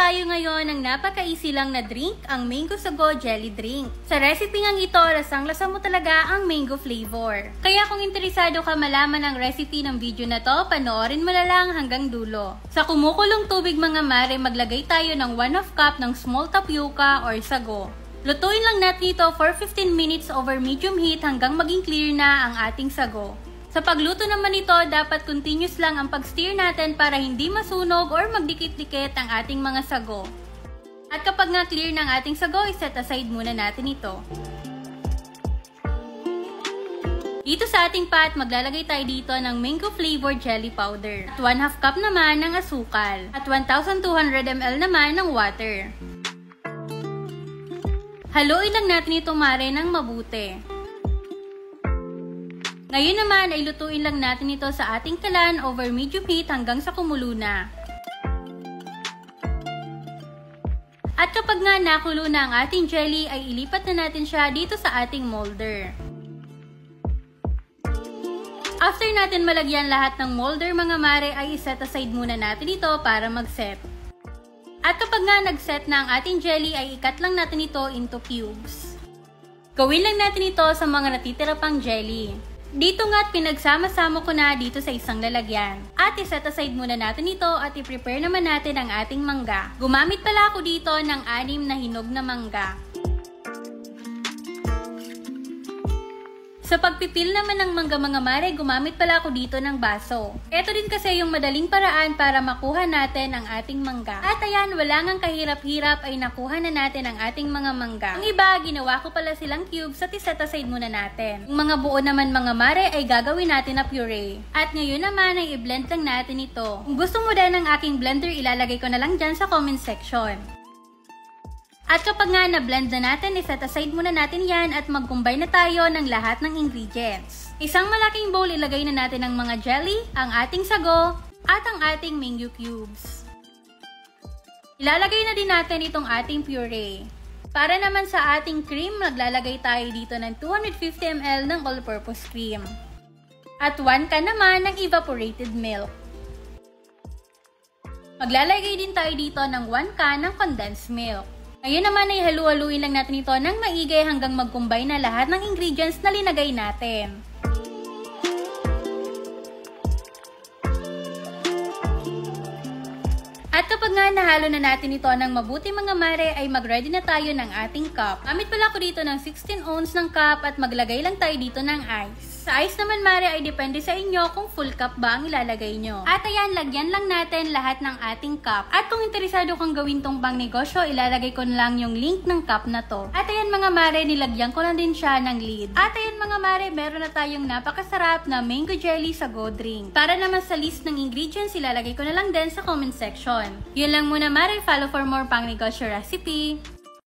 tayo ngayon ng napaka-easy lang na drink, ang Mango Sago Jelly Drink. Sa recipe ngang ito, lasang-lasa mo talaga ang mango flavor. Kaya kung interesado ka malaman ang recipe ng video na to, panoorin mo na lang hanggang dulo. Sa kumukulong tubig mga mare, maglagay tayo ng 1/2 cup ng small tapioca or sago. Lutuin lang natin ito for 15 minutes over medium heat hanggang maging clear na ang ating sago. Sa pagluto naman ito, dapat continuous lang ang pag-stir natin para hindi masunog or magdikit-dikit ang ating mga sago. At kapag nga clear ng ating sago, i-set aside muna natin ito. Dito sa ating pot, maglalagay tayo dito ng mango flavored jelly powder. At 1/2 cup naman ng asukal. At 1,200 ml naman ng water. Haluin lang natin ito mare ng mabuti. Ngayon naman ay lutuin lang natin ito sa ating kalan over medium heat hanggang sa kumulo na. At kapag nga nakulo na ang ating jelly ay ilipat na natin siya dito sa ating molder. After natin malagyan lahat ng molder mga mare ay iset aside muna natin ito para mag-set. At kapag nga nag-set na ang ating jelly ay ikat lang natin ito into cubes. Gawin lang natin ito sa mga natitira pang jelly. Dito nga't pinagsama-sama ko na dito sa isang lalagyan. At iset aside muna natin ito at i-prepare naman natin ang ating mangga. Gumamit pala ako dito ng 6 na hinog na mangga. Sa pagpipil naman ng mangga mga mare, gumamit pala ako dito ng baso. Ito din kasi yung madaling paraan para makuha natin ang ating mangga. At ayan, wala ngang kahirap-hirap ay nakuha na natin ang ating mga mangga. Ang iba, ginawa ko pala silang cubes at iset aside muna natin. Yung mga buo naman mga mare ay gagawin natin na puree. At ngayon naman ay i-blend lang natin ito. Kung gusto mo din ng aking blender, ilalagay ko na lang dyan sa comment section. At kapag nga na-blend na natin, iset aside muna natin yan at mag-combine na tayo ng lahat ng ingredients. Isang malaking bowl, ilagay na natin ang mga jelly, ang ating sago, at ang ating mango cubes. Ilalagay na din natin itong ating puree. Para naman sa ating cream, maglalagay tayo dito ng 250 ml ng all-purpose cream. At 1 can naman ng evaporated milk. Maglalagay din tayo dito ng 1 can ng condensed milk. Ngayon naman ay halu-haluin lang natin ito ng maigay hanggang mag-combine na lahat ng ingredients na linagay natin. At kapag nga nahalo na natin ito ng mabuti mga mare ay mag-ready na tayo ng ating cup. Gamit pala ko dito ng 16 ounce ng cup at maglagay lang tayo dito ng ice. Sa ice naman mare ay depende sa inyo kung full cup ba ang ilalagay nyo. At ayan, lagyan lang natin lahat ng ating cup. At kung interesado kang gawin tong pang negosyo, ilalagay ko na lang yung link ng cup na to. At ayan mga mare, nilagyan ko na din siya ng lid. At ayan mga mare, meron na tayong napakasarap na mango jelly sago drink. Para naman sa list ng ingredients, ilalagay ko na lang din sa comment section. Yun lang muna mare, follow for more pang negosyo recipe.